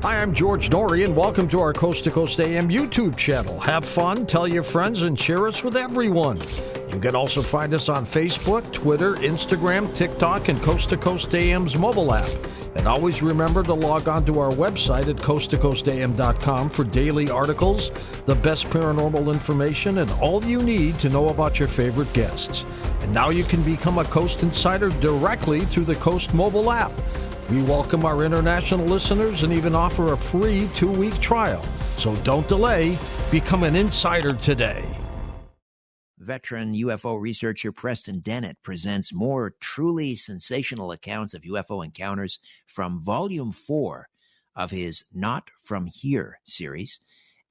Hi, I'm George Norrie, and welcome to our Coast to Coast AM YouTube channel. Have fun, tell your friends, and share us with everyone. You can also find us on Facebook, Twitter, Instagram, TikTok, and Coast to Coast AM's mobile app. And always remember to log on to our website at coasttocoastam.com for daily articles, the best paranormal information, and all you need to know about your favorite guests. And now you can become a Coast Insider directly through the Coast mobile app. We welcome our international listeners and even offer a free 2-week trial. So don't delay. Become an insider today. Veteran UFO researcher Preston Dennett presents more truly sensational accounts of UFO encounters from Volume 4 of his Not From Here series.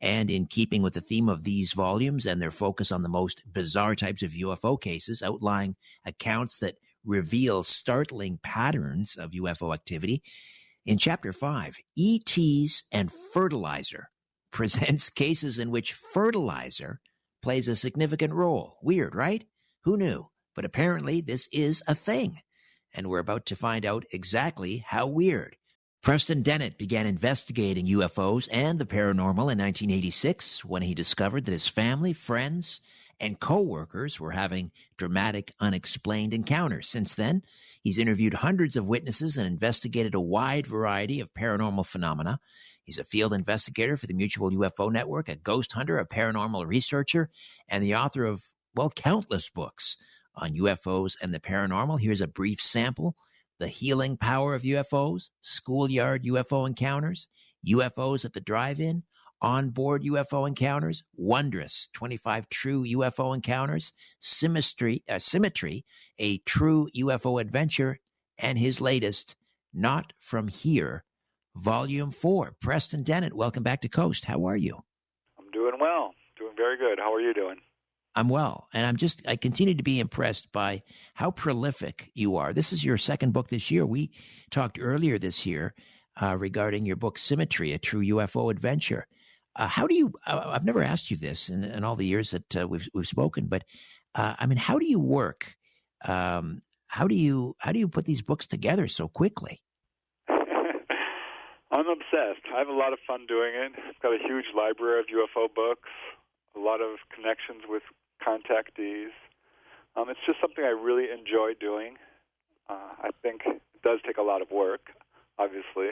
And in keeping with the theme of these volumes and their focus on the most bizarre types of UFO cases, outlining accounts that reveal startling patterns of UFO activity, in Chapter 5, ETs and Fertilizer presents cases in which fertilizer plays a significant role. Weird, right? Who knew? But apparently this is a thing, and we're about to find out exactly how weird. Preston Dennett began investigating UFOs and the paranormal in 1986 when he discovered that his family, friends, and co-workers were having dramatic, unexplained encounters. Since then, he's interviewed hundreds of witnesses and investigated a wide variety of paranormal phenomena. He's a field investigator for the Mutual UFO Network, a ghost hunter, a paranormal researcher, and the author of, countless books on UFOs and the paranormal. Here's a brief sample: The Healing Power of UFOs, Schoolyard UFO Encounters, UFOs at the Drive-In, Onboard UFO Encounters, Wondrous, 25 True UFO Encounters, Symmetry, a True UFO Adventure, and his latest, Not From Here, Volume 4. Preston Dennett, welcome back to Coast. How are you? I'm doing well. Doing very good. How are you doing? I'm well, and I continue to be impressed by how prolific you are. This is your second book this year. We talked earlier this year regarding your book, Symmetry, a True UFO Adventure. How do you, I've never asked you this in all the years that we've spoken, but how do you work? How do you put these books together so quickly? I'm obsessed. I have a lot of fun doing it. I've got a huge library of UFO books, a lot of connections with contactees. It's just something I really enjoy doing. I think it does take a lot of work, obviously,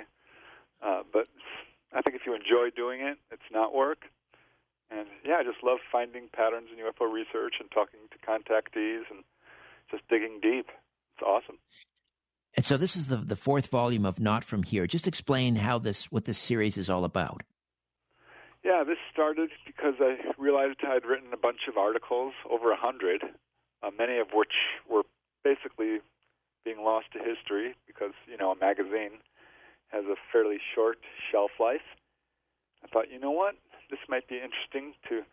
but I think if you enjoy doing it, it's not work. And yeah, I just love finding patterns in UFO research and talking to contactees and just digging deep. It's awesome. And so this is the fourth volume of Not From Here. Just explain what this series is all about. Yeah, this started because I realized I'd written a bunch of articles, over 100, many of which were basically being lost to history because, a magazine has a fairly short shelf life. I thought, you know what? This might be interesting to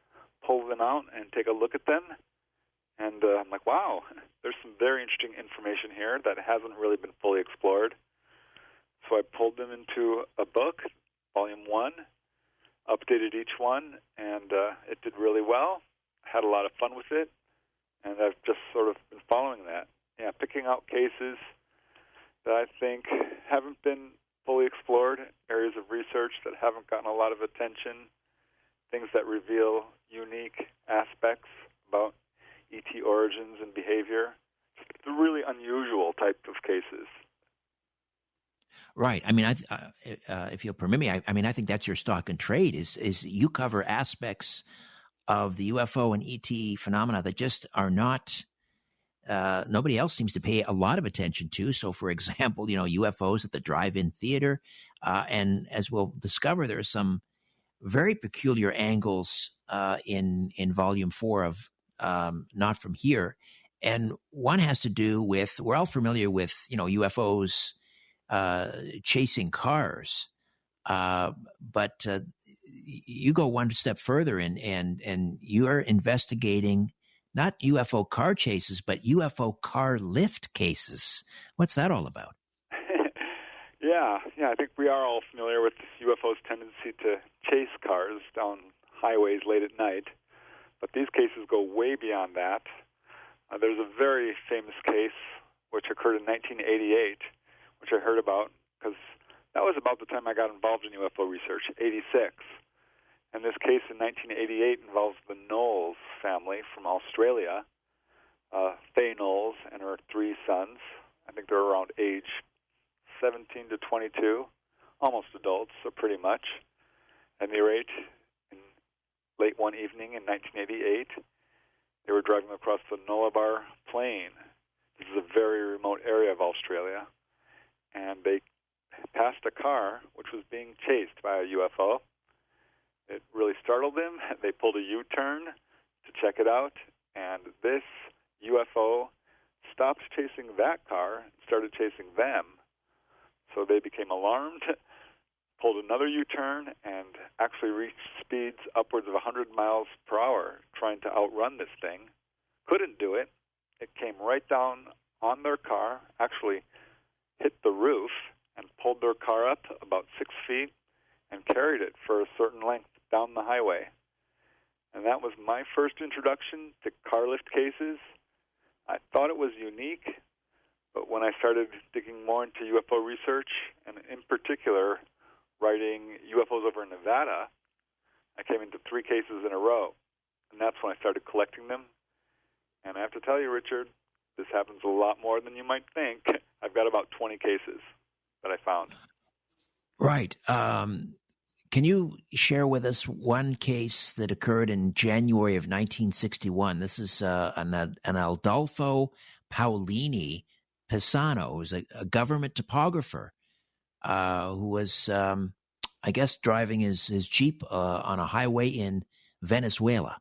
pull them out and take a look at them. And I'm like, wow, there's some very interesting information here that hasn't really been fully explored. So I pulled them into a book, Volume 1, updated each one, and it did really well. I had a lot of fun with it, and I've just sort of been following that. Yeah, picking out cases that I think haven't been fully explored, areas of research that haven't gotten a lot of attention, things that reveal unique aspects about ET origins and behavior. The really unusual type of cases. Right. If you'll permit me, I think that's your stock and trade is you cover aspects of the UFO and ET phenomena that just are not, nobody else seems to pay a lot of attention to. So, for example, UFOs at the drive-in theater. And as we'll discover, there are some very peculiar angles in Volume 4 of Not From Here. And one has to do with, we're all familiar with, UFOs chasing cars. But you go one step further and you're investigating not UFO car chases, but UFO car lift cases. What's that all about? Yeah, I think we are all familiar with UFO's tendency to chase cars down highways late at night. But these cases go way beyond that. There's a very famous case which occurred in 1988, which I heard about because That was about the time I got involved in UFO research, 86. And this case in 1988 involves the Knowles family from Australia, Faye Knowles and her 3 sons. I think they're around age 17 to 22, almost adults, so pretty much. And they were late one evening in 1988. They were driving across the Nullarbor Plain. This is a very remote area of Australia. And they passed a car which was being chased by a UFO. It really startled them. They pulled a U-turn to check it out, and this UFO stopped chasing that car and started chasing them. So they became alarmed, pulled another U-turn, and actually reached speeds upwards of 100 miles per hour trying to outrun this thing. Couldn't do it. It came right down on their car, actually hit the roof, and pulled their car up about 6 feet and carried it for a certain length down the highway. And that was my first introduction to car lift cases. I thought it was unique, but when I started digging more into UFO research, and in particular writing UFOs over in Nevada, I came into 3 cases in a row. And that's when I started collecting them. And I have to tell you, Richard, this happens a lot more than you might think. I've got about 20 cases that I found. Right. Can you share with us one case that occurred in January of 1961? This is an Adolfo Paolini Pisano, who's a government topographer who was, I guess, driving his Jeep on a highway in Venezuela.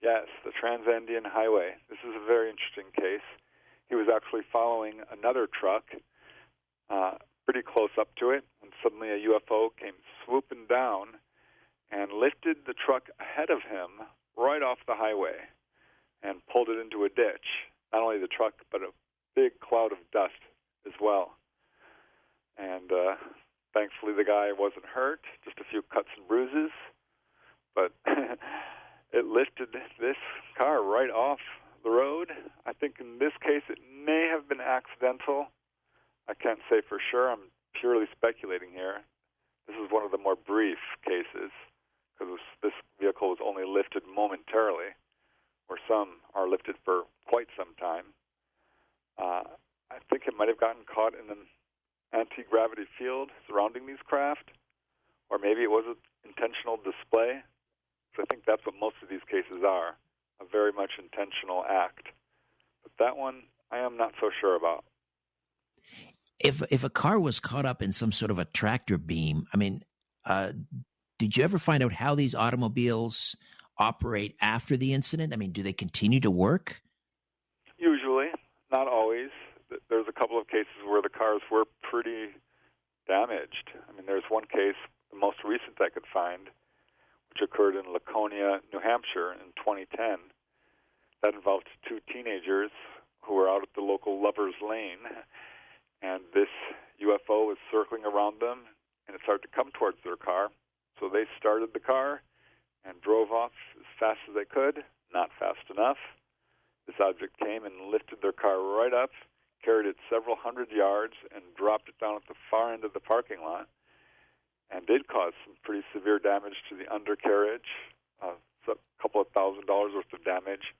Yes, the Trans-Andean Highway. This is a very interesting case. He was actually following another truck pretty close up to it when suddenly a UFO came swooping down and lifted the truck ahead of him right off the highway and pulled it into a ditch. Not only the truck, but a big cloud of dust as well. And thankfully the guy wasn't hurt, just a few cuts and bruises. But it lifted this car right off the road. I think in this case it may have been accidental. I can't say for sure. I'm purely speculating here. This is one of the more brief cases because this vehicle was only lifted momentarily, where some are lifted for quite some time. I think it might have gotten caught in an anti-gravity field surrounding these craft, or maybe it was an intentional display. So I think that's what most of these cases are, a very much intentional act. But that one I am not so sure about. If a car was caught up in some sort of a tractor beam, I mean, did you ever find out how these automobiles operate after the incident? I mean, do they continue to work? Usually, not always. There's a couple of cases where the cars were pretty damaged. I mean, there's one case, the most recent I could find, which occurred in Laconia, New Hampshire in 2010. That involved 2 teenagers who were out at the local Lover's Lane, and this UFO was circling around them, and it started to come towards their car. So they started the car and drove off as fast as they could, not fast enough. This object came and lifted their car right up, carried it several hundred yards, and dropped it down at the far end of the parking lot, and did cause some pretty severe damage to the undercarriage, a couple of $1,000s worth of damage,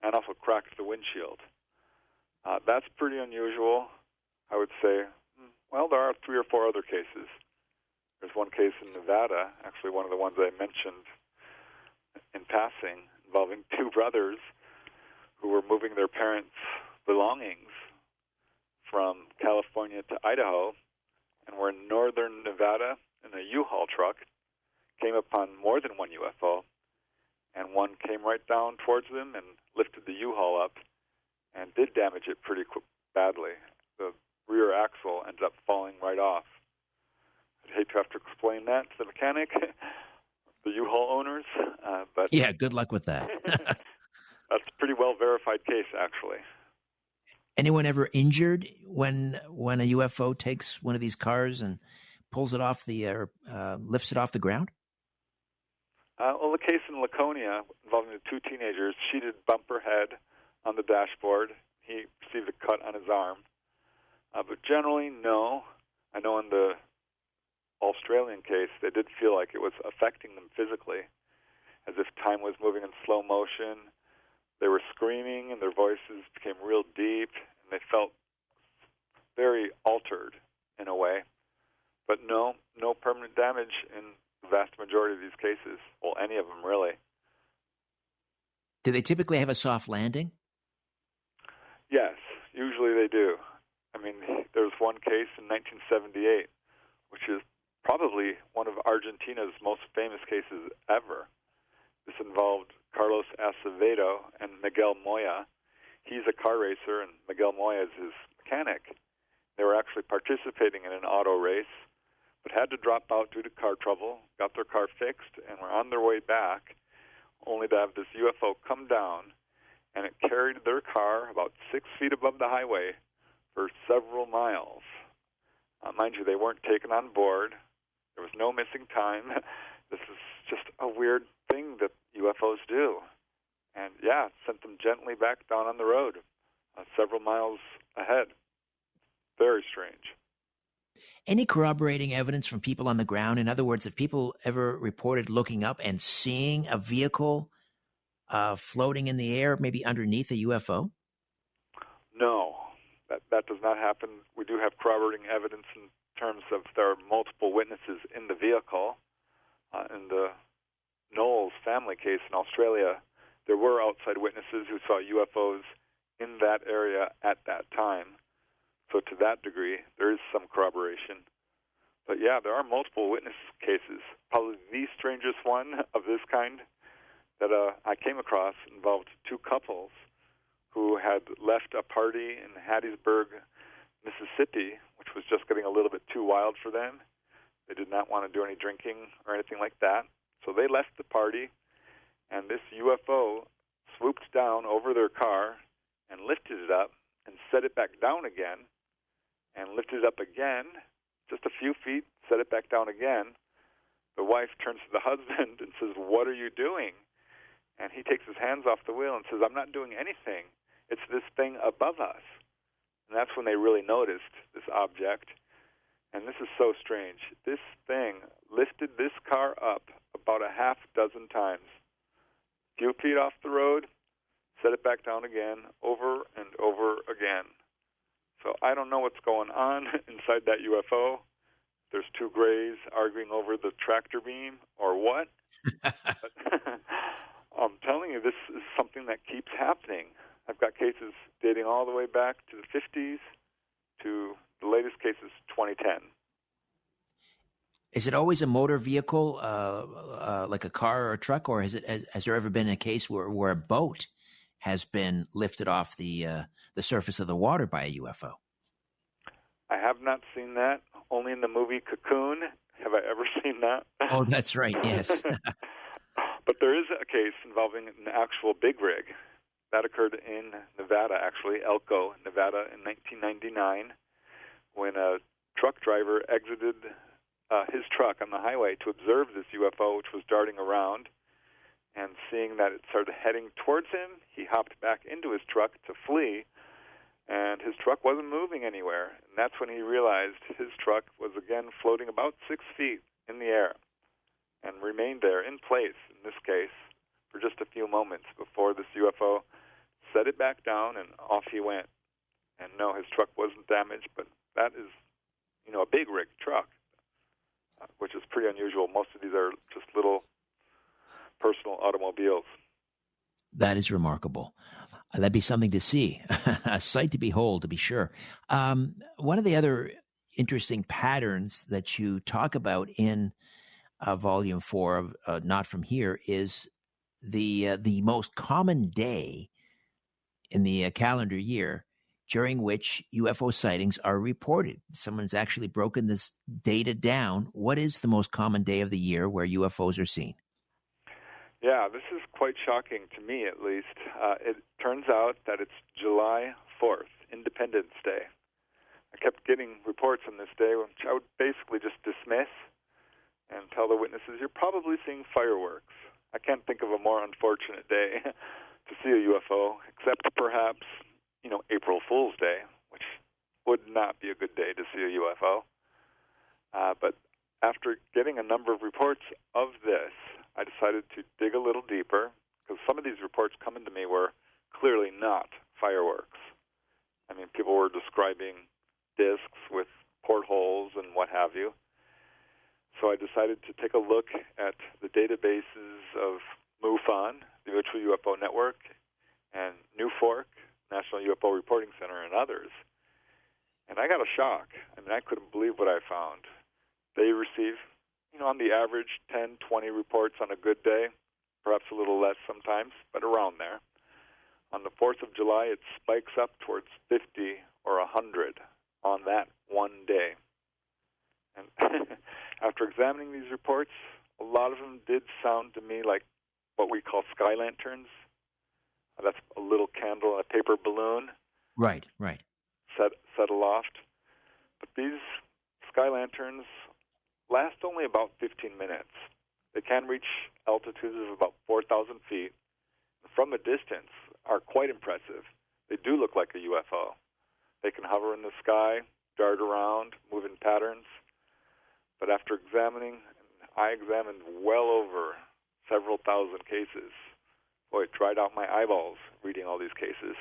and also cracked the windshield. That's pretty unusual, I would say. Well, there are 3 or 4 other cases. There's one case in Nevada, actually one of the ones I mentioned in passing, involving 2 brothers who were moving their parents' belongings from California to Idaho, and were in northern Nevada in a U-Haul truck, came upon more than one UFO, and one came right down towards them and lifted the U-Haul up and did damage it pretty badly. The rear axle ended up falling right off. I'd hate to have to explain that to the mechanic, the U-Haul owners, but Yeah, good luck with that. that's a pretty well-verified case, actually. Anyone ever injured when a UFO takes one of these cars and pulls it off lifts it off the ground? Well, the case in Laconia involving the 2 teenagers, she did bump her head on the dashboard. He received a cut on his arm. But generally, no. I know in the Australian case, they did feel like it was affecting them physically, as if time was moving in slow motion. They were screaming, and their voices became real deep, and they felt very altered in a way. But no permanent damage in the vast majority of these cases. Well, any of them, really. Do they typically have a soft landing? Yes, usually they do. I mean, there was one case in 1978, which is probably one of Argentina's most famous cases ever. This involved Carlos Acevedo and Miguel Moya. He's a car racer, and Miguel Moya is his mechanic. They were actually participating in an auto race, but had to drop out due to car trouble, got their car fixed, and were on their way back, only to have this UFO come down, and it carried their car about 6 feet above the highway for several miles. Mind you, they weren't taken on board. There was no missing time. This is just a weird thing that UFOs do. And yeah, sent them gently back down on the road, several miles ahead. Very strange. Any corroborating evidence from people on the ground? In other words, have people ever reported looking up and seeing a vehicle floating in the air, maybe underneath a UFO? No, that does not happen. We do have corroborating evidence in terms of there are multiple witnesses in the vehicle. In the Knowles family case in Australia, there were outside witnesses who saw UFOs in that area at that time. So to that degree, there is some corroboration. But yeah, there are multiple witness cases. Probably the strangest one of this kind that I came across involved two couples who had left a party in Hattiesburg, Mississippi, which was just getting a little bit too wild for them. They did not want to do any drinking or anything like that. So they left the party, and this UFO swooped down over their car and lifted it up and set it back down again, and lifted it up again, just a few feet, set it back down again. The wife turns to the husband and says, "What are you doing?" And he takes his hands off the wheel and says, "I'm not doing anything. It's this thing above us." And that's when they really noticed this object. And this is so strange. This thing lifted this car up about a half dozen times. A few feet off the road, set it back down again, over and over again. So I don't know what's going on inside that UFO. There's two grays arguing over the tractor beam or what. But I'm telling you, this is something that keeps happening. I've got cases dating all the way back to the 50s to the latest case is 2010. Is it always a motor vehicle, like a car or a truck, or has there ever been a case where a boat has been lifted off the surface of the water by a UFO? I have not seen that. Only in the movie Cocoon have I ever seen that. Oh, that's right, yes. But there is a case involving an actual big rig. That occurred in Nevada, actually, Elko, Nevada, in 1999, when a truck driver exited his truck on the highway to observe this UFO, which was darting around. And seeing that it started heading towards him, he hopped back into his truck to flee, and his truck wasn't moving anywhere. And that's when he realized his truck was again floating about 6 feet in the air and remained there in place, in this case, for just a few moments before this UFO set it back down and off he went. And no, his truck wasn't damaged, but that is, a big rig truck, which is pretty unusual. Most of these are just little personal automobiles. That is remarkable. That'd be something to see, a sight to behold, to be sure. One of the other interesting patterns that you talk about in Volume 4 of Not From Here is the most common day in the calendar year during which UFO sightings are reported. Someone's actually broken this data down. What is the most common day of the year where UFOs are seen? Yeah, this is quite shocking to me, at least. It turns out that it's July 4th, Independence Day. I kept getting reports on this day, which I would basically just dismiss and tell the witnesses, you're probably seeing fireworks. I can't think of a more unfortunate day to see a UFO, except perhaps, April Fool's Day, which would not be a good day to see a UFO. But after getting a number of reports of this, I decided to dig a little deeper, because some of these reports coming to me were clearly not fireworks. I mean, people were describing discs with portholes and what have you. So I decided to take a look at the databases of MUFON, the Mutual UFO Network, and NUFORC, National UFO Reporting Center, and others. And I got a shock. I mean, I couldn't believe what I found. They receive, on the average, 10, 20 reports on a good day, perhaps a little less sometimes, but around there. On the 4th of July, it spikes up towards 50 or 100 on that one day. And after examining these reports, a lot of them did sound to me like what we call sky lanterns. That's a little candle in a paper balloon. Right. Set aloft. But these sky lanterns last only about 15 minutes. They can reach altitudes of about 4,000 feet. From a distance, are quite impressive. They do look like a UFO. They can hover in the sky, dart around, move in patterns. But after examining, I examined well over several thousand cases. Boy, it dried out my eyeballs reading all these cases.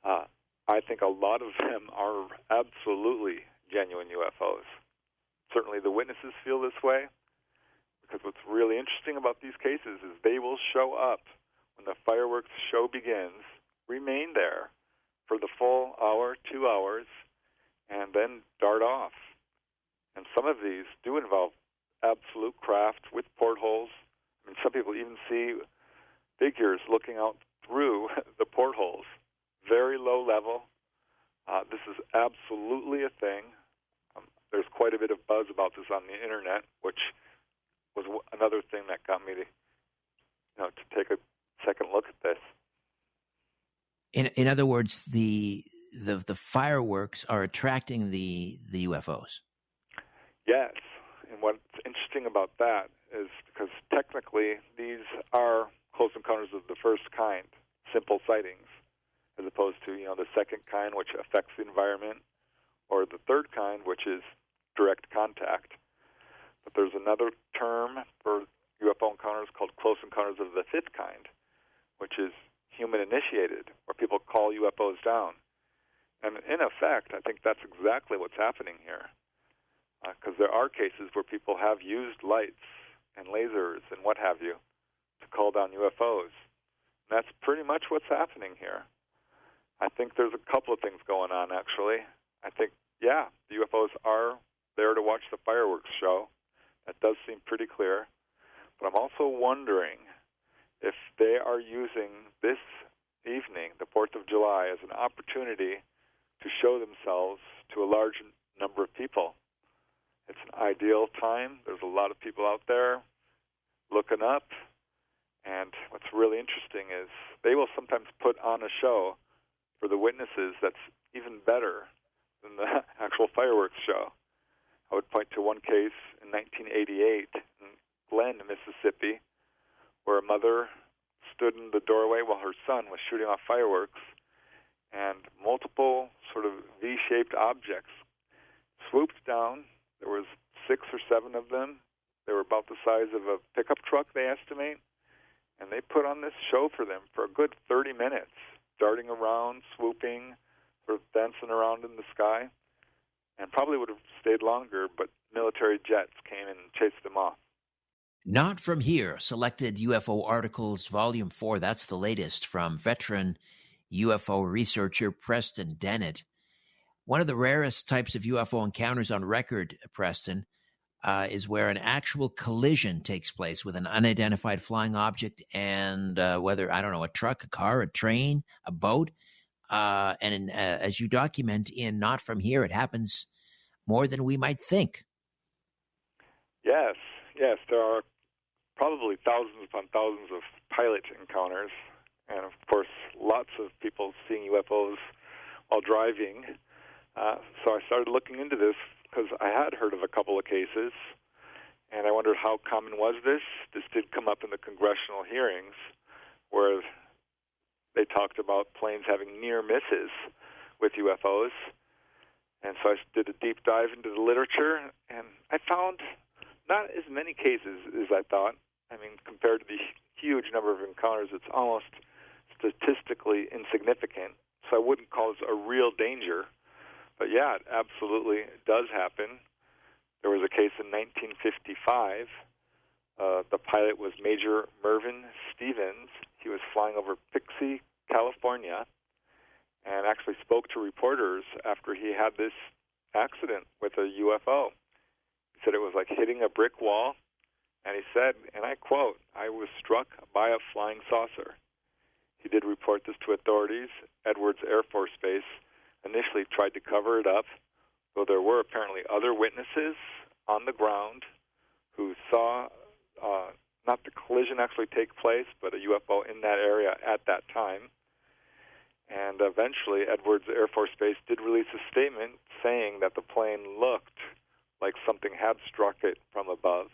I think a lot of them are absolutely genuine UFOs. Certainly the witnesses feel this way, because what's really interesting about these cases is they will show up when the fireworks show begins, remain there for the full hour, 2 hours, and then dart off. And some of these do involve absolute craft with portholes. I mean, some people even see figures looking out through the portholes. Very low level. This is absolutely a thing. There's quite a bit of buzz about this on the internet, which was another thing that got me to take a second look at this. In other words, the fireworks are attracting the UFOs. Yes, and what's interesting about that is because technically these are close encounters of the first kind, simple sightings, as opposed to the second kind, which affects the environment, or the third kind, which is direct contact. But there's another term for UFO encounters called close encounters of the fifth kind, which is human-initiated, where people call UFOs down. And in effect, I think that's exactly what's happening here, because there are cases where people have used lights and lasers and what have you to call down UFOs. And that's pretty much what's happening here. I think there's a couple of things going on, actually. I think, the UFOs are there to watch the fireworks show. That does seem pretty clear. But I'm also wondering if they are using this evening, the 4th of July, as an opportunity to show themselves to a large number of people. It's an ideal time. There's a lot of people out there looking up. And what's really interesting is they will sometimes put on a show for the witnesses that's even better than the actual fireworks show. I would point to one case in 1988 in Glen, Mississippi, where a mother stood in the doorway while her son was shooting off fireworks, and multiple sort of V-shaped objects swooped down. There was 6 or 7 of them. They were about the size of a pickup truck, they estimate, and they put on this show for them for a good 30 minutes, darting around, swooping, sort of dancing around in the sky, and probably would have stayed longer, but military jets came and chased them off. Not From Here, Selected UFO Articles, Volume 4. That's the latest from veteran UFO researcher Preston Dennett. One of the rarest types of UFO encounters on record, Preston, is where an actual collision takes place with an unidentified flying object and whether, a truck, a car, a train, a boat. As you document in Not From Here, it happens more than we might think. Yes, there are probably thousands upon thousands of pilot encounters, and of course, lots of people seeing UFOs while driving. So I started looking into this because I had heard of a couple of cases, and I wondered how common was this. This did come up in the congressional hearings where they talked about planes having near misses with UFOs. And so I did a deep dive into the literature, and I found not as many cases as I thought. I mean, compared to the huge number of encounters, it's almost statistically insignificant. So I wouldn't call this a real danger. But yeah, it absolutely does happen. There was a case in 1955. The pilot was Major Mervyn Stevens. He was flying over Pixie, California, and actually spoke to reporters after he had this accident with a UFO. He said it was like hitting a brick wall, and he said, and I quote, "I was struck by a flying saucer." He did report this to authorities. Edwards Air Force Base initially tried to cover it up, though there were apparently other witnesses on the ground who saw not the collision actually take place, but a UFO in that area at that time. And eventually, Edwards Air Force Base did release a statement saying that the plane looked like something had struck it from above.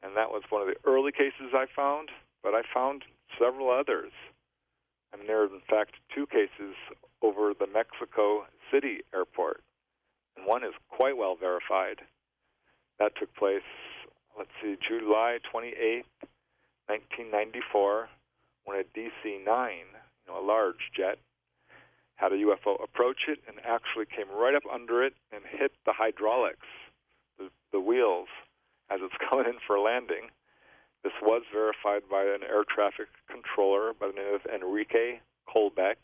And that was one of the early cases I found, but I found several others. I mean, there are, in fact, 2 cases over the Mexico City airport, and one is quite well verified. That took place, July 28th, 1994, when a DC-9, a large jet, had a UFO approach it and actually came right up under it and hit the hydraulics, the wheels, as it's coming in for landing. This was verified by an air traffic controller by the name of Enrique Colbeck.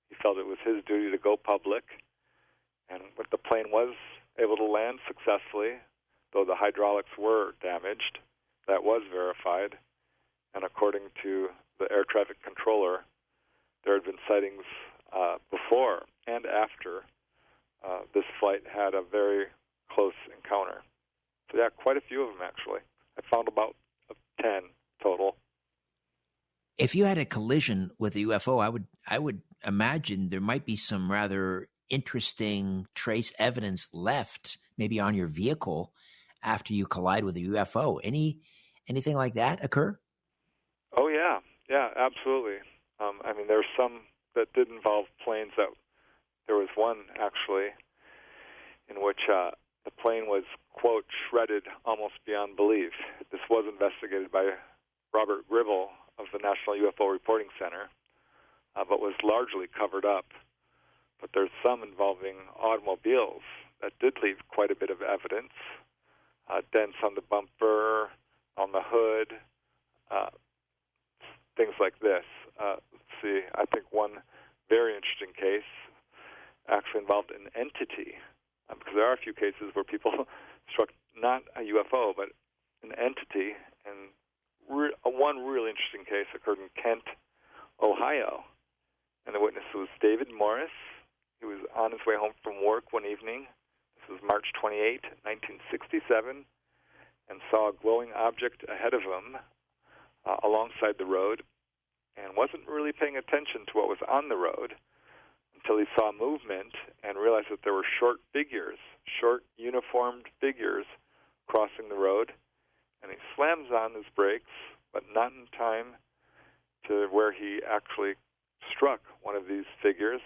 He felt it was his duty to go public, and the plane was able to land successfully, though the hydraulics were damaged. That was verified, and according to the air traffic controller, there had been sightings before and after this flight had a very close encounter. So yeah, quite a few of them actually. I found about 10 total. If you had a collision with a UFO, I would imagine there might be some rather interesting trace evidence left, maybe on your vehicle, after you collide with a UFO. Anything like that occur? Oh yeah, absolutely. I mean, there's some that did involve planes. There was one actually in which the plane was, quote, shredded almost beyond belief. This was investigated by Robert Gribble of the National UFO Reporting Center, but was largely covered up. But there's some involving automobiles that did leave quite a bit of evidence. Dents on the bumper, on the hood, things like this. Let's see, I think one very interesting case actually involved an entity, because there are a few cases where people struck not a UFO, but an entity, and one really interesting case occurred in Kent, Ohio, and the witness was David Morris. He was on his way home from work one evening. This was March 28, 1967, and saw a glowing object ahead of him alongside the road, and wasn't really paying attention to what was on the road until he saw movement and realized that there were short uniformed figures crossing the road, and he slams on his brakes, but not in time to where he actually struck one of these figures.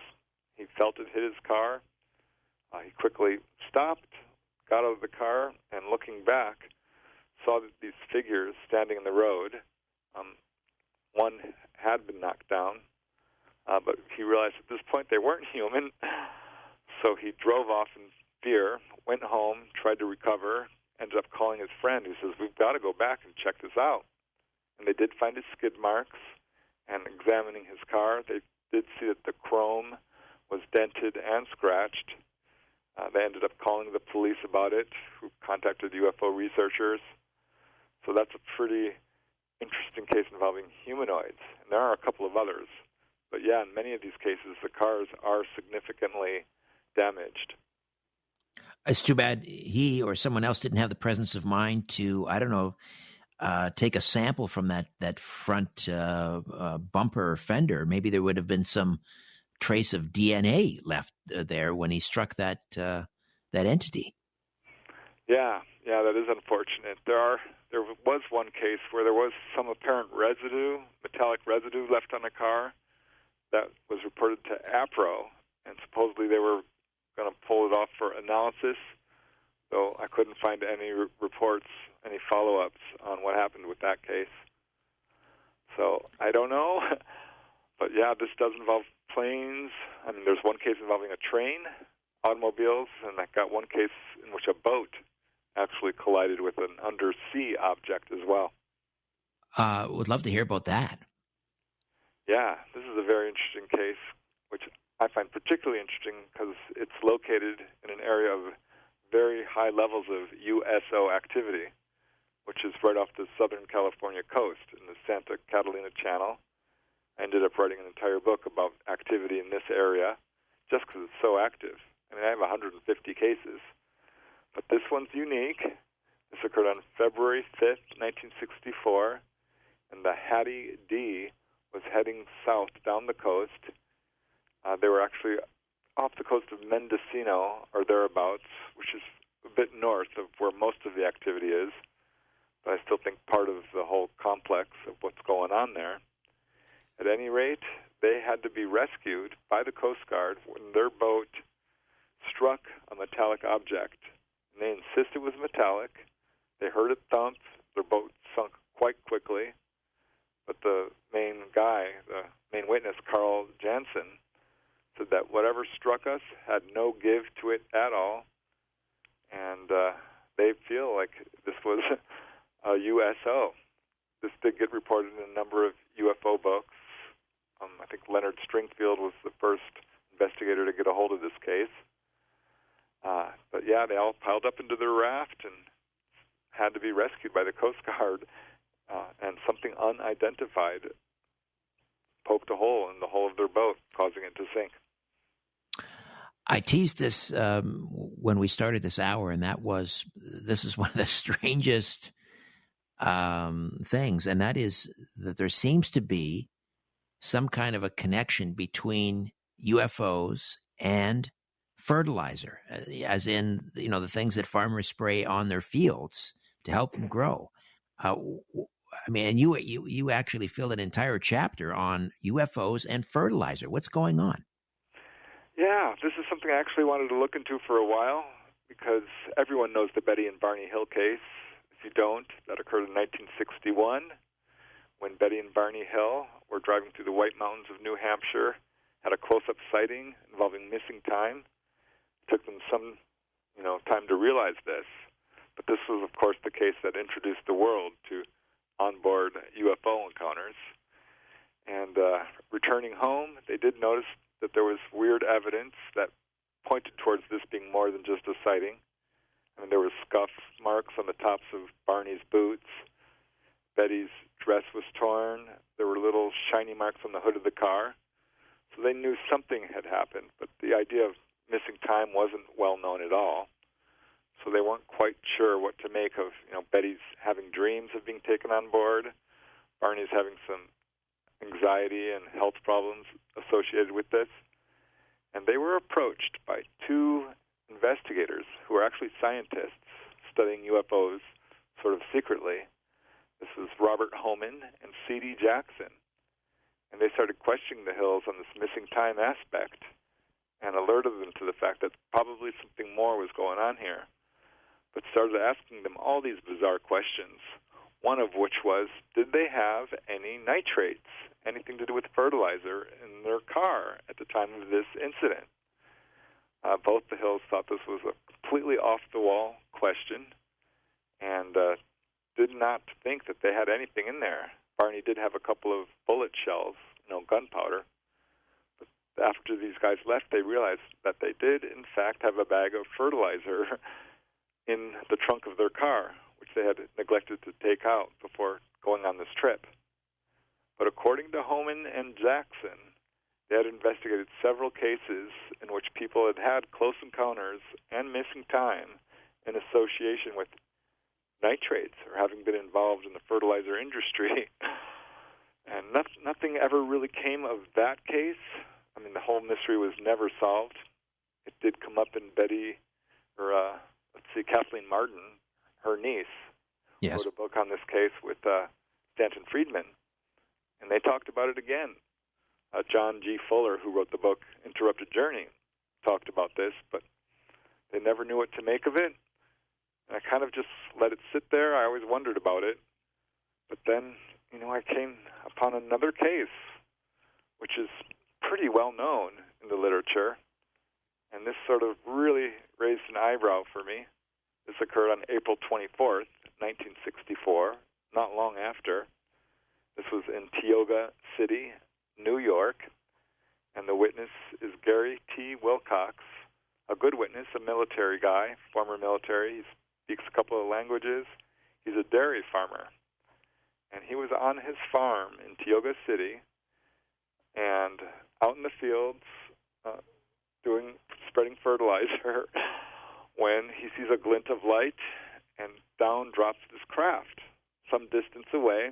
He felt it hit his car. He quickly stopped, got out of the car, and looking back, saw that these figures standing in the road, one had been knocked down, but he realized at this point they weren't human, so he drove off in fear, went home, tried to recover, ended up calling his friend, who says, "We've got to go back and check this out." And they did find his skid marks, and examining his car, they did see that the chrome was dented and scratched. They ended up calling the police about it, who contacted UFO researchers. So that's a pretty interesting case involving humanoids. And there are a couple of others. But yeah, in many of these cases, the cars are significantly damaged. It's too bad he or someone else didn't have the presence of mind to, I don't know, take a sample from that front bumper or fender. Maybe there would have been some trace of DNA left there when he struck that entity. Yeah, that is unfortunate. There was one case where there was some apparent residue, metallic residue left on a car that was reported to APRO, and supposedly they were going to pull it off for analysis, though I couldn't find any reports, any follow-ups on what happened with that case. So I don't know, but yeah, this does involve planes. I mean, there's one case involving a train, automobiles, and I got one case in which a boat actually collided with an undersea object as well. Would love to hear about that. Yeah, this is a very interesting case, which I find particularly interesting because it's located in an area of very high levels of UFO activity, which is right off the Southern California coast in the Santa Catalina Channel. I ended up writing an entire book about activity in this area just because it's so active. I mean, I have 150 cases, but this one's unique. This occurred on February 5th, 1964, and the Hattie D was heading south down the coast. They were actually off the coast of Mendocino or thereabouts, which is a bit north of where most of the activity is, but I still think part of the whole complex of what's going on there. At any rate, they had to be rescued by the Coast Guard when their boat struck a metallic object. And they insisted it was metallic. They heard it thump. Their boat sunk quite quickly. But the main guy, the main witness, Carl Jansen, said that whatever struck us had no give to it at all. And they feel like this was a USO. This did get reported in a number of UFO books. I think Leonard Stringfield was the first investigator to get a hold of this case. But yeah, they all piled up into their raft and had to be rescued by the Coast Guard. And something unidentified poked a hole in the hull of their boat, causing it to sink. I teased this when we started this hour, and this is one of the strangest things, and that is that there seems to be some kind of a connection between UFOs and fertilizer, as in, the things that farmers spray on their fields to help them grow. And you actually fill an entire chapter on UFOs and fertilizer. What's going on? Yeah, this is something I actually wanted to look into for a while because everyone knows the Betty and Barney Hill case. If you don't, that occurred in 1961 when Betty and Barney Hill were driving through the White Mountains of New Hampshire, had a close-up sighting involving missing time. It took them some, time to realize this. But this was, of course, the case that introduced the world to onboard UFO encounters. And returning home, they did notice that there was weird evidence that pointed towards this being more than just a sighting. I mean, there were scuff marks on the tops of Barney's boots. Betty's dress was torn. There were little shiny marks on the hood of the car. So they knew something had happened, but the idea of missing time wasn't well known at all. So they weren't quite sure what to make of, Betty's having dreams of being taken on board, Barney's having some anxiety and health problems associated with this. And they were approached by two investigators who are actually scientists studying UFOs sort of secretly. This was Robert Homan and C.D. Jackson. And they started questioning the Hills on this missing time aspect and alerted them to the fact that probably something more was going on here, but started asking them all these bizarre questions, one of which was, did they have any nitrates, anything to do with fertilizer, in their car at the time of this incident? Both the Hills thought this was a completely off-the-wall question and did not think that they had anything in there. Barney did have a couple of bullet shells, gunpowder. But after these guys left, they realized that they did, in fact, have a bag of fertilizer in the trunk of their car, which they had neglected to take out before going on this trip. But according to Homan and Jackson, they had investigated several cases in which people had had close encounters and missing time in association with nitrates or having been involved in the fertilizer industry. And nothing ever really came of that case. I mean, the whole mystery was never solved. It did come up in Kathleen Martin, her niece, yes, wrote a book on this case with Stanton Friedman, and they talked about it again. John G. Fuller, who wrote the book Interrupted Journey, talked about this, but they never knew what to make of it. And I kind of just let it sit there. I always wondered about it. But then, I came upon another case, which is pretty well known in the literature. And this sort of really raised an eyebrow for me. This occurred on April 24th, 1964, not long after. This was in Tioga City, New York. And the witness is Gary T. Wilcox, a good witness, a military guy, former military. He speaks a couple of languages. He's a dairy farmer. And he was on his farm in Tioga City and out in the fields spreading fertilizer when he sees a glint of light and down drops this craft some distance away.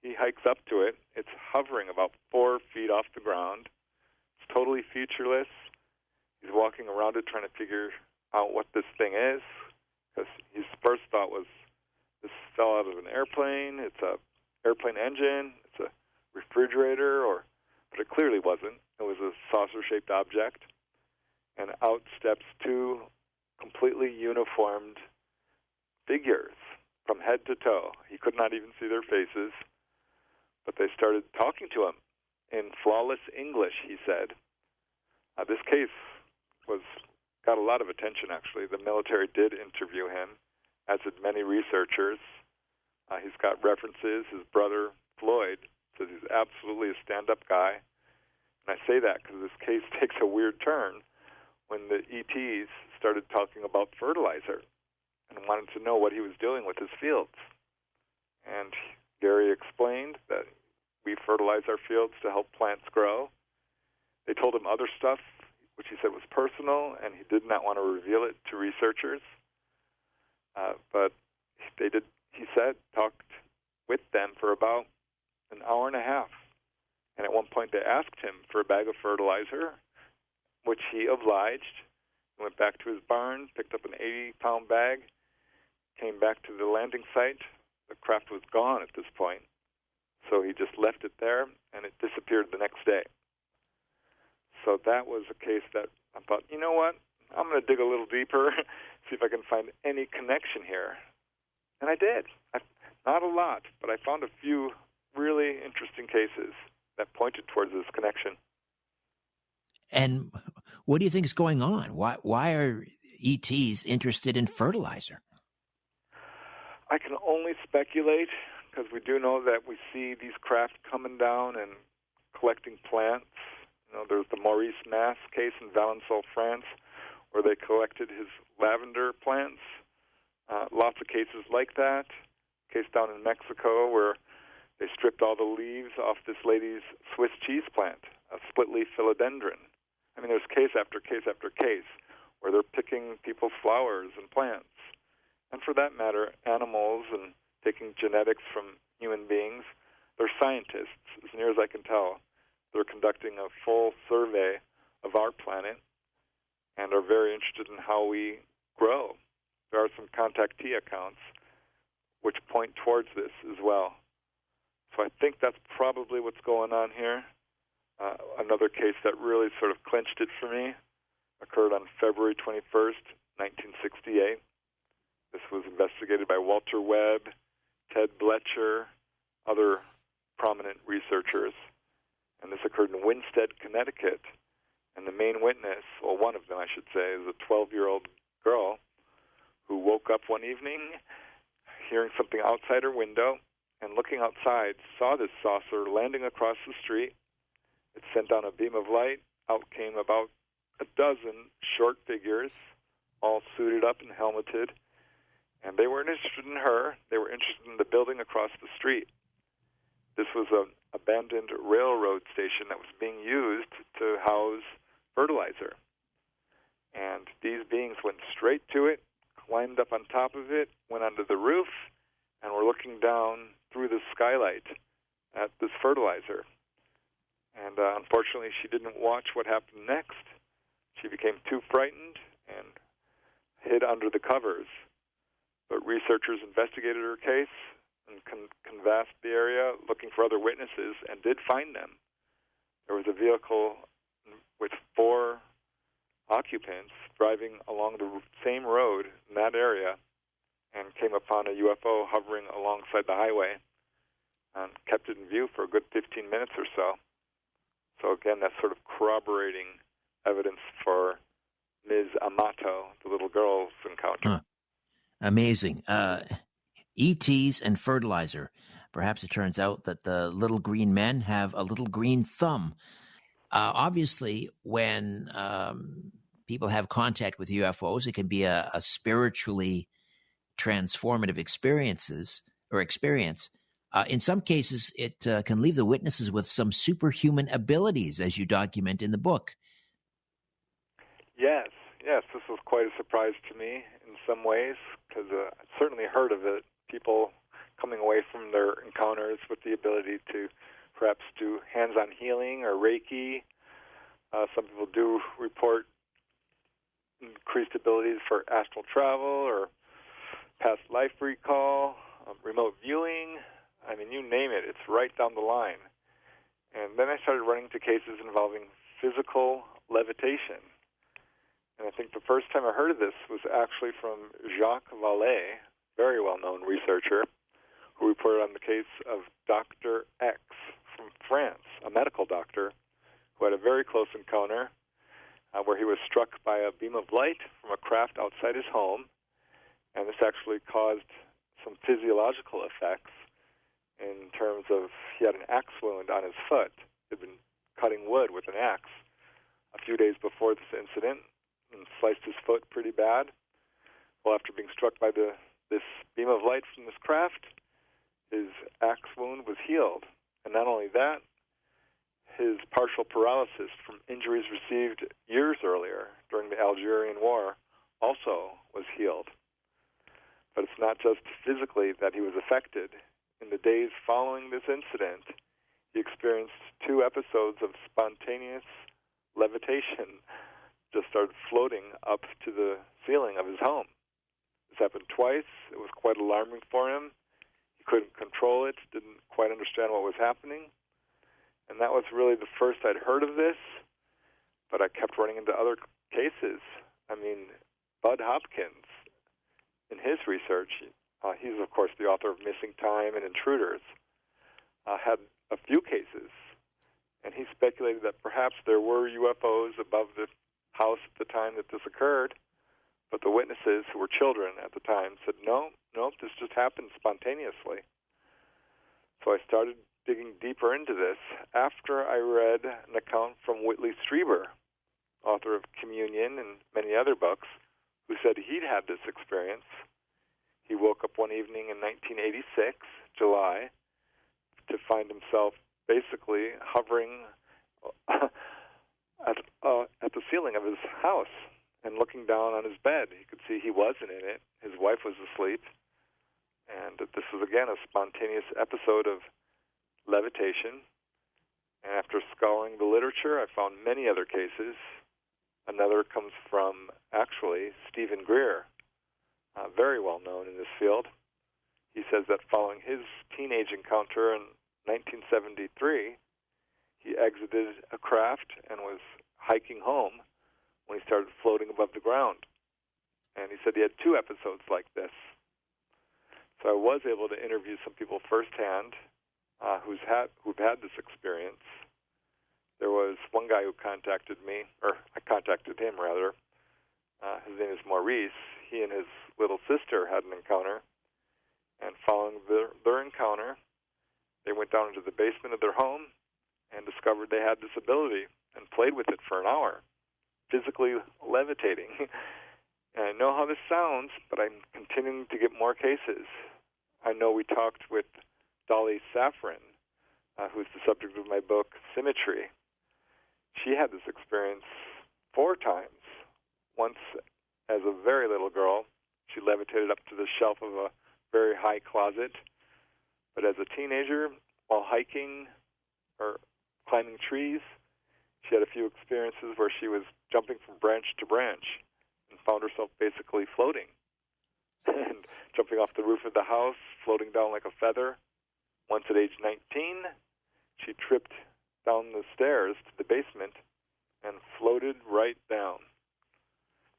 He hikes up to it. It's hovering about 4 feet off the ground. It's totally featureless. He's walking around it trying to figure out what this thing is, because his first thought was, this fell out of an airplane. It's a airplane engine. It's a refrigerator, but it clearly wasn't. It was a saucer-shaped object. And out steps 2 completely uniformed figures from head to toe. He could not even see their faces, but they started talking to him in flawless English, he said. This case got a lot of attention, actually. The military did interview him, as did many researchers. He's got references. His brother, Floyd, says he's absolutely a stand-up guy. And I say that because this case takes a weird turn when the ETs started talking about fertilizer and wanted to know what he was doing with his fields. And Gary explained that we fertilize our fields to help plants grow. They told him other stuff, which he said was personal, and he did not want to reveal it to researchers. But they did, he said, talked with them for about an hour and a half. And at one point they asked him for a bag of fertilizer, which he obliged. He went back to his barn, picked up an 80-pound bag, came back to the landing site. The craft was gone at this point. So he just left it there, and it disappeared the next day. So that was a case that I thought, you know what? I'm going to dig a little deeper, see if I can find any connection here. And I did. Not a lot, but I found a few really interesting cases that pointed towards this connection. And what do you think is going on? Why are ETs interested in fertilizer? I can only speculate, because we do know that we see these craft coming down and collecting plants. There's the Maurice Mass case in Valençol, France, where they collected his lavender plants. Lots of cases like that. Case down in Mexico where they stripped all the leaves off this lady's Swiss cheese plant, a split-leaf philodendron. I mean, there's case after case after case where they're picking people's flowers and plants. And for that matter, animals, and taking genetics from human beings. They're scientists, as near as I can tell. They're conducting a full survey of our planet and are very interested in how we grow. There are some contactee accounts which point towards this as well. So I think that's probably what's going on here. Another case that really sort of clinched it for me occurred on February 21st, 1968. This was investigated by Walter Webb, Ted Bletcher, other prominent researchers. And this occurred in Winstead, Connecticut. And the main witness, well, one of them, I should say, is a 12-year-old girl who woke up one evening hearing something outside her window and looking outside, saw this saucer landing across the street. It sent down a beam of light. Out came about a dozen short figures, all suited up and helmeted. And they weren't interested in her. They were interested in the building across the street. This was an abandoned railroad station that was being used to house fertilizer. And these beings went straight to it, climbed up on top of it, went onto the roof, and were looking down through the skylight at this fertilizer. And unfortunately, she didn't watch what happened next. She became too frightened and hid under the covers. But researchers investigated her case and canvassed the area looking for other witnesses and did find them. There was a vehicle with 4 occupants driving along the same road in that area and came upon a UFO hovering alongside the highway and kept it in view for a good 15 minutes or so. So again, that's sort of corroborating evidence for Ms. Amato, the little girl's encounter. Huh. Amazing. ETs and fertilizer. Perhaps it turns out that the little green men have a little green thumb. Obviously, when people have contact with UFOs, it can be a spiritually transformative experience. In some cases, it can leave the witnesses with some superhuman abilities, as you document in the book. Yes, this was quite a surprise to me in some ways, because I'd certainly heard of it, people coming away from their encounters with the ability to perhaps do hands-on healing or Reiki. Some people do report increased abilities for astral travel or past life recall, remote viewing. I mean, you name it, it's right down the line. And then I started running into cases involving physical levitation. And I think the first time I heard of this was actually from Jacques Vallée, very well-known researcher, who reported on the case of Dr. X from France, a medical doctor who had a very close encounter where he was struck by a beam of light from a craft outside his home, and this actually caused some physiological effects in terms of he had an axe wound on his foot. He'd been cutting wood with an axe a few days before this incident and sliced his foot pretty bad. Well, after being struck by this beam of light from this craft, his axe wound was healed. And not only that, his partial paralysis from injuries received years earlier during the Algerian War also was healed. But it's not just physically that he was affected. In the days following this incident, he experienced 2 episodes of spontaneous levitation, just started floating up to the ceiling of his home. This happened twice. It was quite alarming for him. He couldn't control it, didn't quite understand what was happening. And that was really the first I'd heard of this, but I kept running into other cases. I mean, Bud Hopkins, in his research, he's, of course, the author of Missing Time and Intruders, had a few cases, and he speculated that perhaps there were UFOs above the house at the time that this occurred, but the witnesses, who were children at the time, said, no, this just happened spontaneously. So I started digging deeper into this after I read an account from Whitley Strieber, author of Communion and many other books, who said he'd had this experience. He woke up one evening in 1986, July, to find himself basically hovering at the ceiling of his house and looking down on his bed. He could see he wasn't in it. His wife was asleep. And this was, again, a spontaneous episode of levitation. And after scouring the literature, I found many other cases. Another comes from, actually, Stephen Greer, very well known in this field. He says that following his teenage encounter in 1973, he exited a craft and was hiking home when he started floating above the ground. And he said he had 2 episodes like this. So I was able to interview some people firsthand who've had this experience. There was one guy who contacted me, or I contacted him, rather. His name is Maurice. He and his little sister had an encounter. And following their encounter, they went down into the basement of their home and discovered they had this ability and played with it for an hour, physically levitating. And I know how this sounds, but I'm continuing to get more cases. I know we talked with Dolly Safran, who's the subject of my book, Symmetry. She had this experience 4 times. Once, as a very little girl, she levitated up to the shelf of a very high closet. But as a teenager, while hiking or climbing trees, she had a few experiences where she was jumping from branch to branch and found herself basically floating and jumping off the roof of the house, floating down like a feather. Once at age 19, she tripped down the stairs to the basement and floated right down,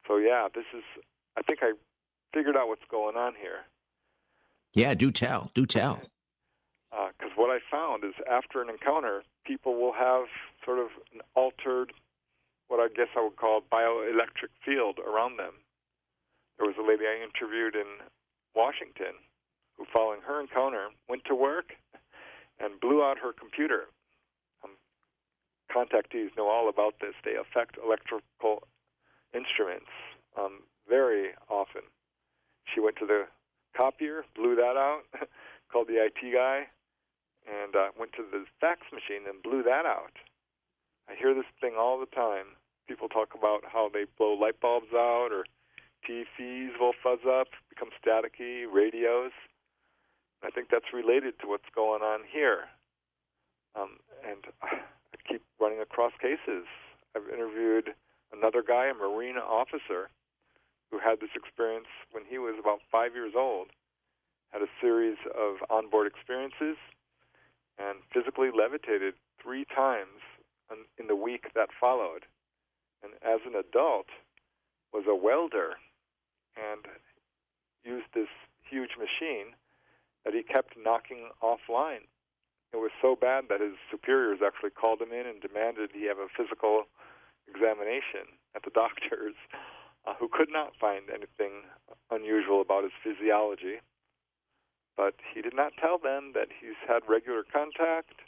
So yeah, I think I figured out what's going on here. Yeah, do tell. Do tell. Because what I found is after an encounter, people will have sort of an altered, what I guess I would call bioelectric field around them. There was a lady I interviewed in Washington who, following her encounter, went to work and blew out her computer. Contactees know all about this. They affect electrical instruments very often. She went to the copier, blew that out, called the IT guy, and went to the fax machine and blew that out. I hear this thing all the time. People talk about how they blow light bulbs out, or TVs will fuzz up, become staticky, radios. I think that's related to what's going on here. And I keep running across cases. I've interviewed another guy, a Marine officer, who had this experience when he was about 5 years old, had a series of onboard experiences, and physically levitated 3 times in the week that followed. And as an adult, was a welder and used this huge machine that he kept knocking offline. It was so bad that his superiors actually called him in and demanded he have a physical examination at the doctors, who could not find anything unusual about his physiology. But he did not tell them that he's had regular contact.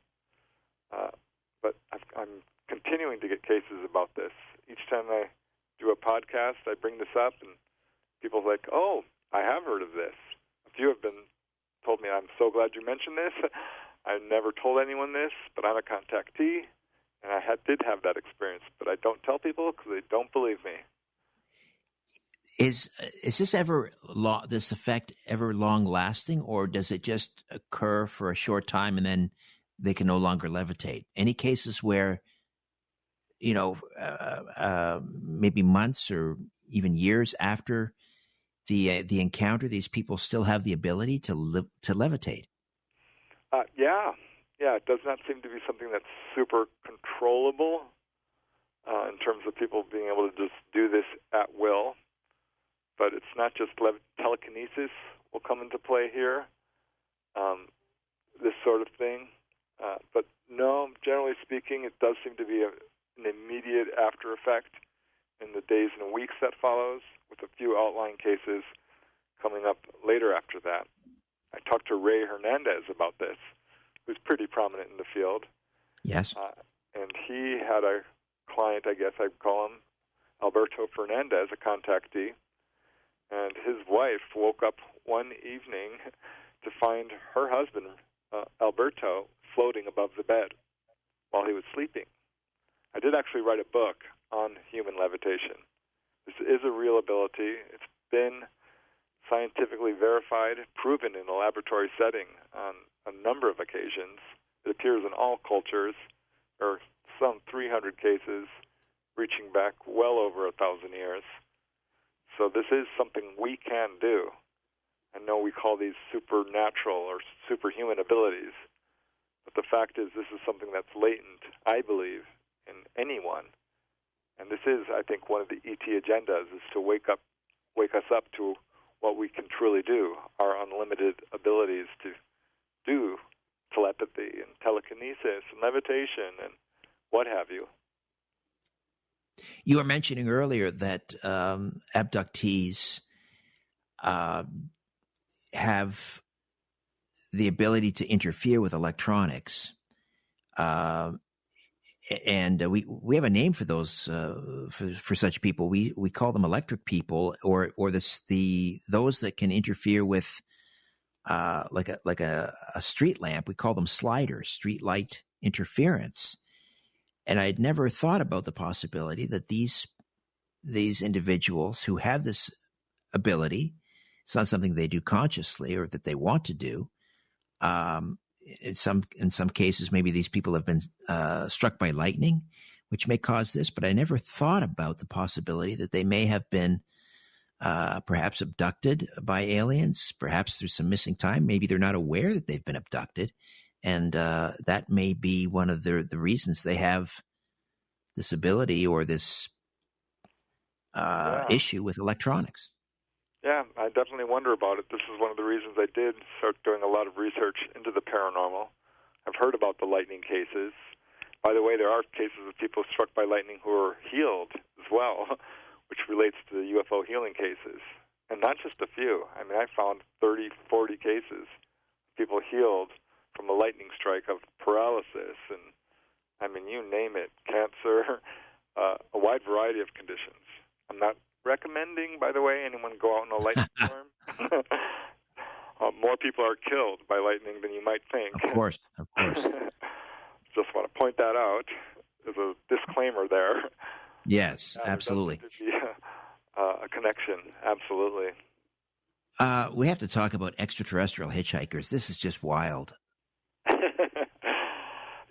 But I'm continuing to get cases about this. Each time I do a podcast, I bring this up, and people are like, oh, I have heard of this. A few have told me, I'm so glad you mentioned this. I never told anyone this, but I'm a contactee, and I did have that experience. But I don't tell people because they don't believe me. Is this effect ever long lasting, or does it just occur for a short time and then they can no longer levitate? Any cases where, maybe months or even years after the encounter, these people still have the ability to levitate? Yeah. It does not seem to be something that's super controllable in terms of people being able to just do this at will. But it's not just telekinesis will come into play here, this sort of thing. But no, generally speaking, it does seem to be an immediate after effect in the days and weeks that follows, with a few outlying cases coming up later after that. I talked to Ray Hernandez about this, who's pretty prominent in the field. Yes. And he had a client, I guess I'd call him, Alberto Fernandez, a contactee, and his wife woke up one evening to find her husband, Alberto, floating above the bed while he was sleeping. I did actually write a book on human levitation. This is a real ability. It's been scientifically verified, proven in a laboratory setting on a number of occasions. It appears in all cultures. There are some 300 cases reaching back well over 1,000 years. So this is something we can do. I know we call these supernatural or superhuman abilities, but the fact is this is something that's latent, I believe, in anyone. And this is, I think, one of the ET agendas, is to wake us up to what we can truly do, our unlimited abilities to do telepathy and telekinesis and levitation and what have you. You were mentioning earlier that abductees have the ability to interfere with electronics, and we have a name for those for such people. We call them electric people, or those that can interfere with like a street lamp. We call them sliders, street light interference. And I'd never thought about the possibility that these individuals who have this ability, it's not something they do consciously or that they want to do. In some cases, maybe these people have been struck by lightning, which may cause this. But I never thought about the possibility that they may have been perhaps abducted by aliens. Perhaps there's some missing time. Maybe they're not aware that they've been abducted. And that may be one of the reasons they have this ability or this Yeah. issue with electronics. Yeah, I definitely wonder about it. This is one of the reasons I did start doing a lot of research into the paranormal. I've heard about the lightning cases. By the way, there are cases of people struck by lightning who are healed as well, which relates to the UFO healing cases. And not just a few. I mean, I found 30, 40 cases of people healed from a lightning strike of paralysis and, I mean, you name it, cancer, a wide variety of conditions. I'm not recommending, by the way, anyone go out in a lightning storm. More people are killed by lightning than you might think. Of course. Just want to point that out as a disclaimer there. Yes, absolutely. There does seem to be a connection, absolutely. We have to talk about extraterrestrial hitchhikers. This is just wild.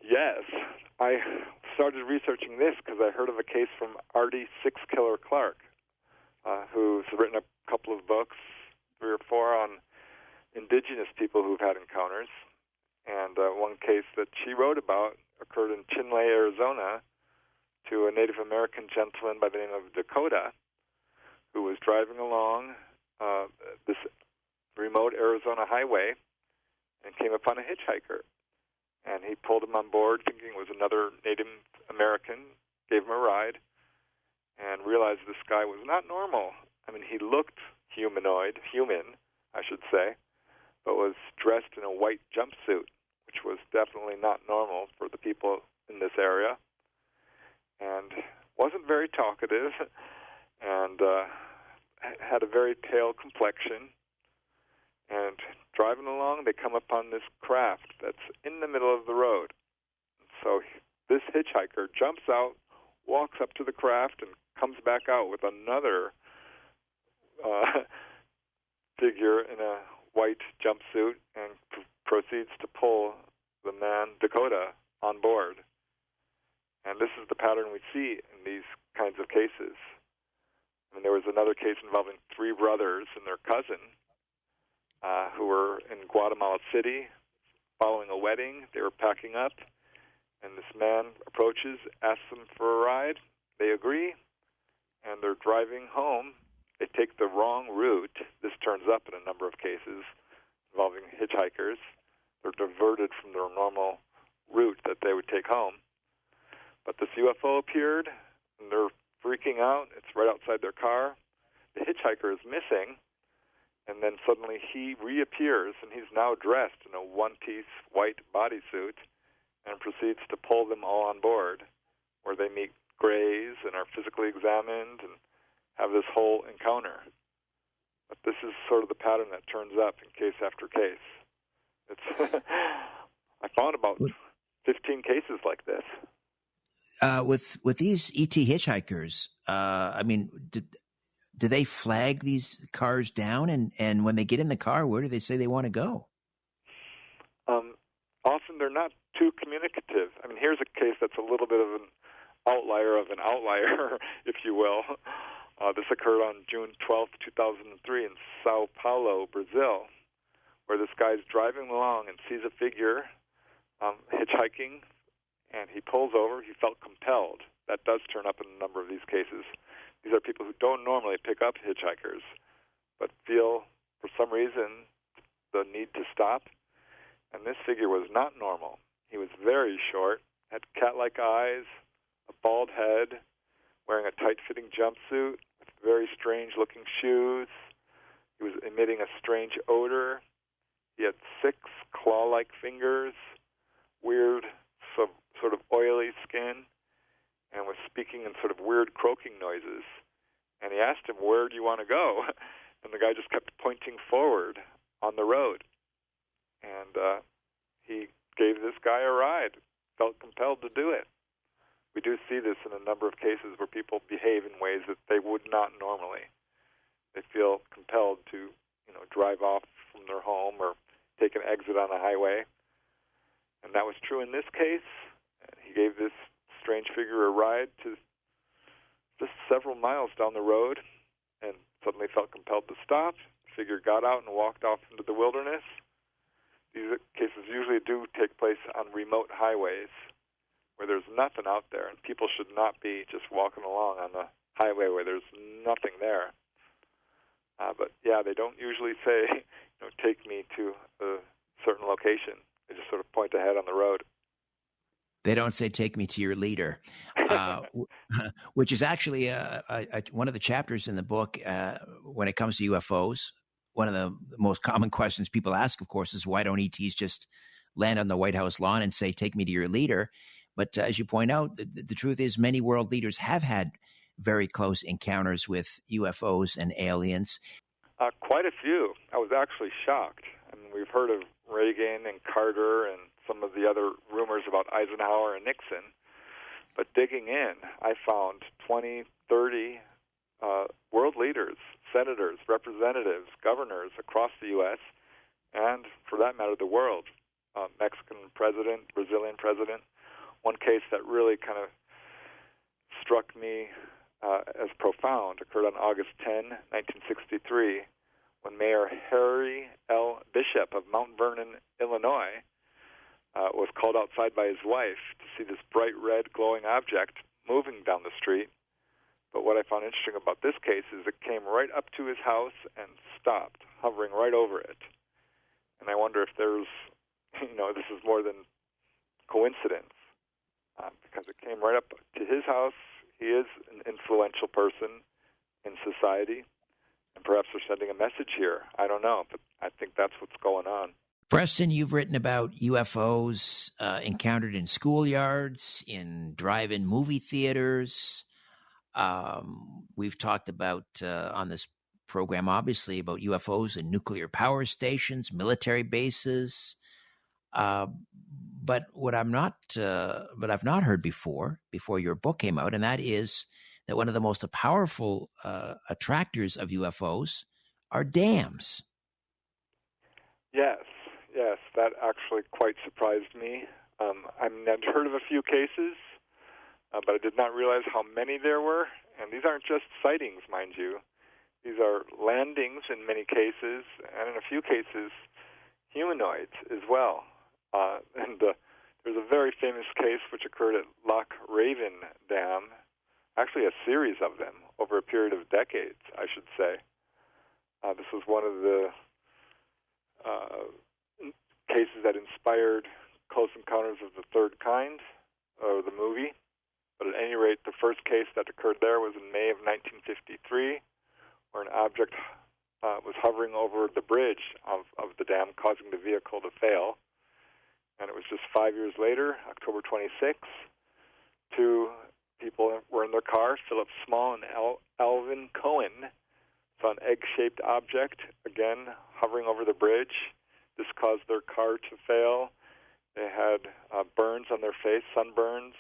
Yes. I started researching this because I heard of a case from Artie Six Killer Clark, who's written a couple of books, 3 or 4, on indigenous people who've had encounters. And one case that she wrote about occurred in Chinle, Arizona, to a Native American gentleman by the name of Dakota, who was driving along this remote Arizona highway and came upon a hitchhiker. And he pulled him on board, thinking it was another Native American, gave him a ride, and realized this guy was not normal. I mean, he looked human, I should say, but was dressed in a white jumpsuit, which was definitely not normal for the people in this area, and wasn't very talkative, and had a very pale complexion. And driving along, they come upon this craft that's in the middle of the road. So this hitchhiker jumps out, walks up to the craft, and comes back out with another figure in a white jumpsuit and proceeds to pull the man, Dakota, on board. And this is the pattern we see in these kinds of cases. I mean, there was another case involving 3 brothers and their cousin who were in Guatemala City following a wedding. They were packing up, and this man approaches, asks them for a ride. They agree, and they're driving home. They take the wrong route. This turns up in a number of cases involving hitchhikers. They're diverted from their normal route that they would take home. But this UFO appeared, and they're freaking out. It's right outside their car. The hitchhiker is missing, and then suddenly he reappears, and he's now dressed in a one-piece white bodysuit and proceeds to pull them all on board, where they meet grays and are physically examined and have this whole encounter. But this is sort of the pattern that turns up in case after case. It's I found about 15 cases like this. With these ET hitchhikers, I mean, do they flag these cars down? And when they get in the car, where do they say they want to go? Often they're not too communicative. I mean, here's a case that's a little bit of an outlier, if you will. This occurred on June 12th, 2003 in Sao Paulo, Brazil, where this guy's driving along and sees a figure hitchhiking, and he pulls over. He felt compelled. That does turn up in a number of these cases. These are people who don't normally pick up hitchhikers, but feel, for some reason, the need to stop. And this figure was not normal. He was very short, had cat-like eyes, a bald head, wearing a tight-fitting jumpsuit, with very strange-looking shoes. He was emitting a strange odor. He had 6 claw-like fingers, weird, sort of oily skin, and was speaking in sort of weird croaking noises. And he asked him, "Where do you want to go?" And the guy just kept pointing forward on the road. And he gave this guy a ride, felt compelled to do it. We do see this in a number of cases where people behave in ways that they would not normally. They feel compelled to, drive off from their home or take an exit on a highway. And that was true in this case. He gave this strange figure a ride to just several miles down the road and suddenly felt compelled to stop. The figure got out and walked off into the wilderness. These cases usually do take place on remote highways where there's nothing out there, and people should not be just walking along on the highway where there's nothing there. But yeah, they don't usually say, take me to a certain location. They just sort of point ahead on the road. They don't say, take me to your leader, which is actually one of the chapters in the book when it comes to UFOs. One of the most common questions people ask, of course, is why don't ETs just land on the White House lawn and say, take me to your leader? But as you point out, the truth is many world leaders have had very close encounters with UFOs and aliens. Quite a few. I was actually shocked. I mean, we've heard of Reagan and Carter and some of the other rumors about Eisenhower and Nixon. But digging in, I found 20, 30 world leaders, senators, representatives, governors across the U.S., and for that matter, the world. Mexican president, Brazilian president. One case that really kind of struck me as profound occurred on August 10, 1963, when Mayor Harry L. Bishop of Mount Vernon, Illinois, was called outside by his wife to see this bright red glowing object moving down the street. But what I found interesting about this case is it came right up to his house and stopped, hovering right over it. And I wonder if there's, this is more than coincidence, because it came right up to his house. He is an influential person in society, and perhaps they're sending a message here. I don't know, but I think that's what's going on. Preston, you've written about UFOs encountered in schoolyards, in drive-in movie theaters. We've talked about on this program, obviously, about UFOs in nuclear power stations, military bases. But what I've not heard before your book came out, and that is that one of the most powerful attractors of UFOs are dams. Yes, that actually quite surprised me. I'd heard of a few cases, but I did not realize how many there were. And these aren't just sightings, mind you. These are landings in many cases, and in a few cases, humanoids as well. There's a very famous case which occurred at Loch Raven Dam, actually a series of them over a period of decades, I should say. This was one of the cases that inspired Close Encounters of the Third Kind, or the movie. But at any rate, the first case that occurred there was in May of 1953, where an object was hovering over the bridge of the dam, causing the vehicle to fail. And it was just 5 years later, October 26, two people were in their car, Philip Small and Alvin Cohen, saw an egg-shaped object, again, hovering over the bridge. This caused their car to fail. They had burns on their face, sunburns,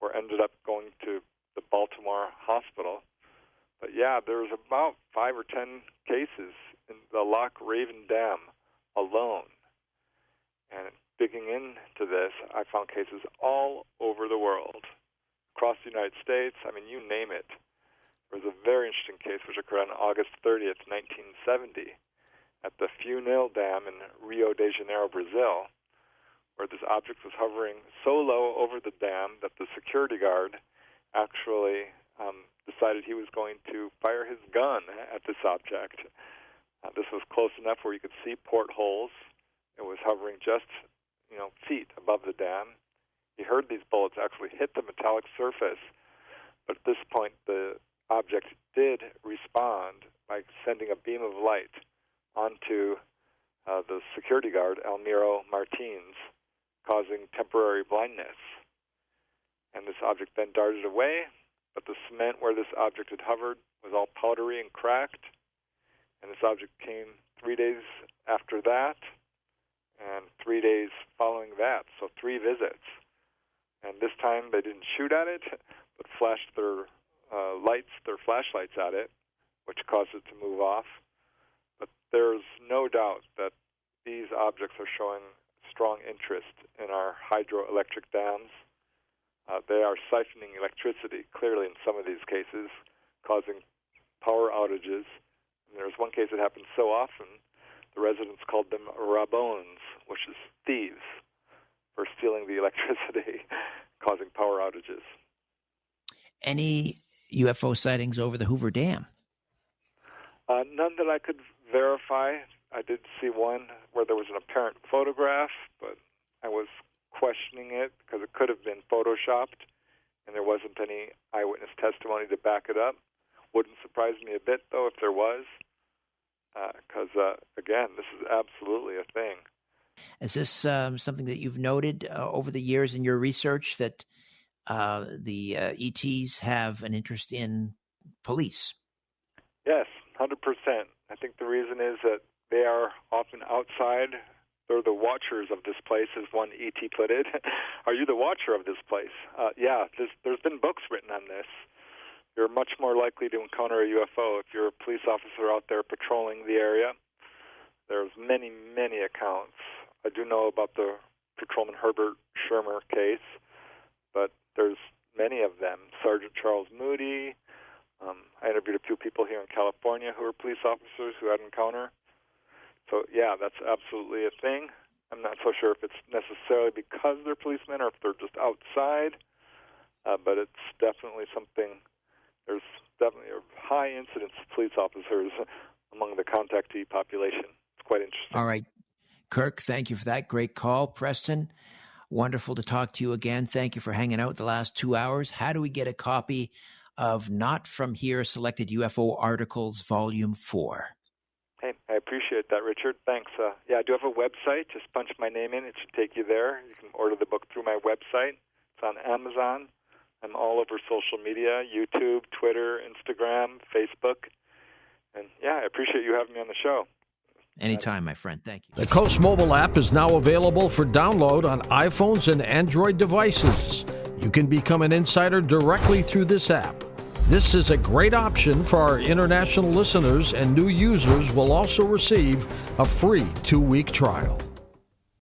or ended up going to the Baltimore hospital. But yeah, there was about 5 or 10 cases in the Loch Raven Dam alone. And digging into this, I found cases all over the world, across the United States. I mean, you name it. There was a very interesting case which occurred on August 30th, 1970, at the Funil Dam in Rio de Janeiro, Brazil, where this object was hovering so low over the dam that the security guard actually decided he was going to fire his gun at this object. This was close enough where you could see portholes. It was hovering just, feet above the dam. He heard these bullets actually hit the metallic surface, but at this point the object did respond by sending a beam of light onto the security guard, Almiro Martins, causing temporary blindness. And this object then darted away, but the cement where this object had hovered was all powdery and cracked. And this object came 3 days after that and 3 days following that, so 3 visits. And this time they didn't shoot at it, but flashed their flashlights at it, which caused it to move off. But there's no doubt that these objects are showing strong interest in our hydroelectric dams. They are siphoning electricity, clearly in some of these cases, causing power outages. And there's one case that happened so often, the residents called them rabones, which is thieves, for stealing the electricity, causing power outages. Any UFO sightings over the Hoover Dam? None that I could verify. I did see one where there was an apparent photograph, but I was questioning it because it could have been photoshopped, and there wasn't any eyewitness testimony to back it up. Wouldn't surprise me a bit, though, if there was, because, again, this is absolutely a thing. Is this something that you've noted over the years in your research, that the ETs have an interest in police? Yes, 100%. I think the reason is that they are often outside. They're the watchers of this place, as one ET put it. Are you the watcher of this place? Yeah, there's been books written on this. You're much more likely to encounter a UFO if you're a police officer out there patrolling the area. There's many, many accounts. I do know about the Patrolman Herbert Schirmer case, but there's many of them. Sergeant Charles Moody. I interviewed a few people here in California who were police officers who had an encounter. So, yeah, that's absolutely a thing. I'm not so sure if it's necessarily because they're policemen or if they're just outside, but it's definitely something. There's definitely a high incidence of police officers among the contactee population. It's quite interesting. All right. Kirk, thank you for that. Great call. Preston, wonderful to talk to you again. Thank you for hanging out the last 2 hours. How do we get a copy of Not From Here Selected UFO Articles, Volume 4? Hey, I appreciate that, Richard. Thanks. Yeah, I do have a website. Just punch my name in. It should take you there. You can order the book through my website. It's on Amazon. I'm all over social media, YouTube, Twitter, Instagram, Facebook. And, yeah, I appreciate you having me on the show. Anytime, my friend. Thank you. The Coast mobile app is now available for download on iPhones and Android devices. You can become an insider directly through this app. This is a great option for our international listeners, and new users will also receive a free 2-week trial.